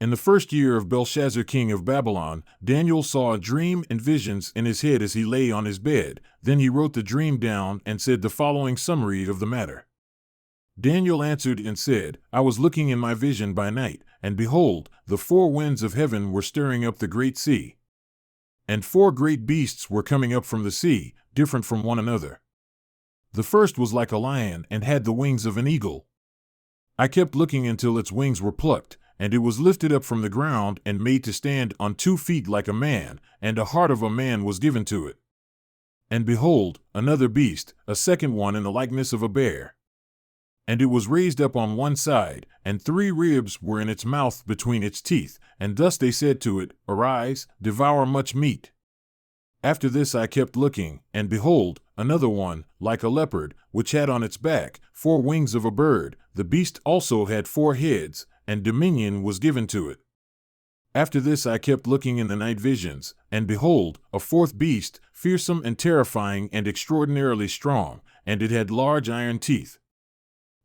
In the first year of Belshazzar king of Babylon, Daniel saw a dream and visions in his head as he lay on his bed. Then he wrote the dream down and said the following summary of the matter. Daniel answered and said, I was looking in my vision by night, and behold, the four winds of heaven were stirring up the great sea. And four great beasts were coming up from the sea, different from one another. The first was like a lion and had the wings of an eagle. I kept looking until its wings were plucked, and it was lifted up from the ground and made to stand on 2 feet like a man, and a heart of a man was given to it. And behold, another beast, a second one in the likeness of a bear. And it was raised up on one side, and 3 ribs were in its mouth between its teeth, and thus they said to it, Arise, devour much meat. After this I kept looking, and behold, another one, like a leopard, which had on its back 4 wings of a bird. The beast also had 4 heads, and dominion was given to it. After this I kept looking in the night visions, and behold, a 4th beast, fearsome and terrifying and extraordinarily strong, and it had large iron teeth.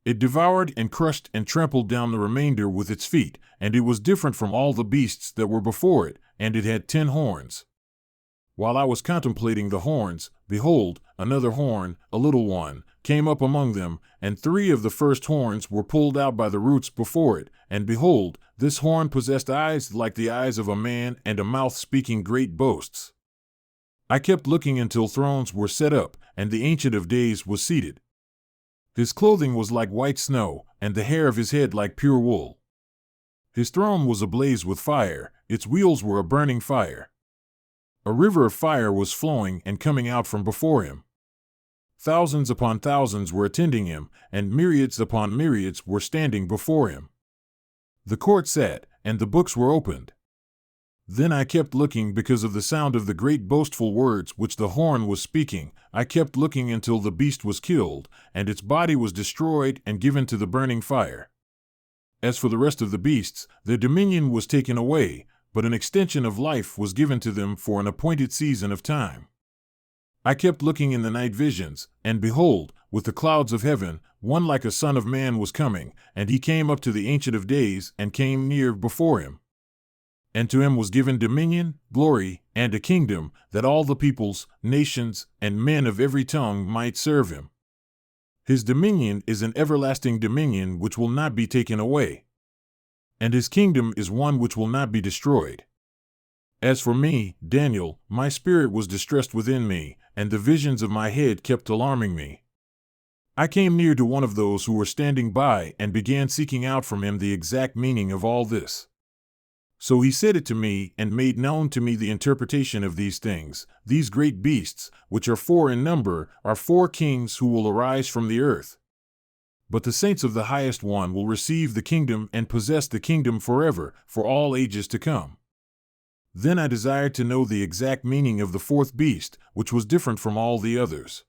It devoured and crushed and trampled down the remainder with its feet, and it was different from all the beasts that were before it, and it had 10 horns. While I was contemplating the horns, behold, another horn, a little one, came up among them, and 3 of the first horns were pulled out by the roots before it, and behold, this horn possessed eyes like the eyes of a man and a mouth speaking great boasts. I kept looking until thrones were set up, and the Ancient of Days was seated. His clothing was like white snow, and the hair of his head like pure wool. His throne was ablaze with fire, its wheels were a burning fire. A river of fire was flowing and coming out from before him. Thousands upon thousands were attending him, and myriads upon myriads were standing before him. The court sat, and the books were opened. Then I kept looking because of the sound of the great boastful words which the horn was speaking. I kept looking until the beast was killed, and its body was destroyed and given to the burning fire. As for the rest of the beasts, their dominion was taken away, but an extension of life was given to them for an appointed season of time. I kept looking in the night visions, and behold, with the clouds of heaven, one like a son of man was coming, and he came up to the Ancient of Days and came near before him. And to him was given dominion, glory, and a kingdom, that all the peoples, nations, and men of every tongue might serve him. His dominion is an everlasting dominion which will not be taken away. And his kingdom is one which will not be destroyed. As for me, Daniel, my spirit was distressed within me, and the visions of my head kept alarming me. I came near to one of those who were standing by and began seeking out from him the exact meaning of all this. So he said it to me and made known to me the interpretation of these things. These great beasts, which are 4 in number, are 4 kings who will arise from the earth. But the saints of the highest one will receive the kingdom and possess the kingdom forever, for all ages to come. Then I desired to know the exact meaning of the 4th beast, which was different from all the others.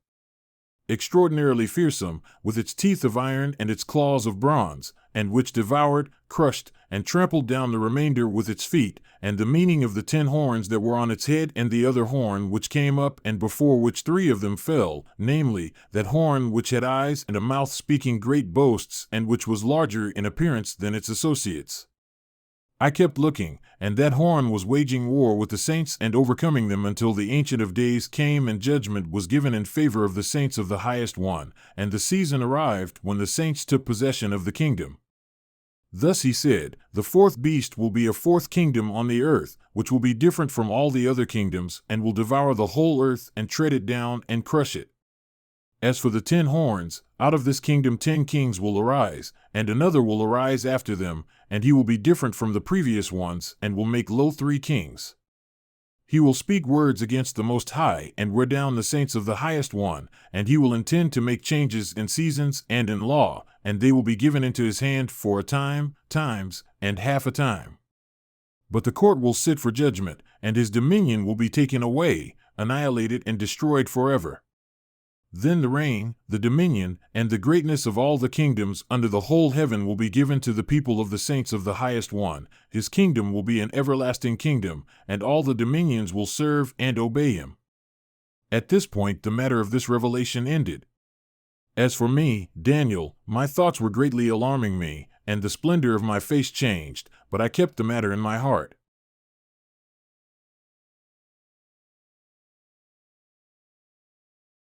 Extraordinarily fearsome, with its teeth of iron and its claws of bronze, and which devoured, crushed, and trampled down the remainder with its feet, and the meaning of the 10 horns that were on its head and the other horn which came up and before which 3 of them fell, namely, that horn which had eyes and a mouth speaking great boasts and which was larger in appearance than its associates. I kept looking, and that horn was waging war with the saints and overcoming them until the Ancient of Days came and judgment was given in favor of the saints of the highest one, and the season arrived when the saints took possession of the kingdom. Thus he said, the 4th beast will be a 4th kingdom on the earth, which will be different from all the other kingdoms, and will devour the whole earth and tread it down and crush it. As for the 10 horns, out of this kingdom 10 kings will arise, and another will arise after them, and he will be different from the previous ones, and will make low 3 kings. He will speak words against the Most High and wear down the saints of the highest one, and he will intend to make changes in seasons and in law, and they will be given into his hand for a time, times, and half a time. But the court will sit for judgment, and his dominion will be taken away, annihilated and destroyed forever. Then the reign, the dominion, and the greatness of all the kingdoms under the whole heaven will be given to the people of the saints of the highest one. His kingdom will be an everlasting kingdom, and all the dominions will serve and obey him. At this point the matter of this revelation ended. As for me, Daniel, my thoughts were greatly alarming me, and the splendor of my face changed, but I kept the matter in my heart.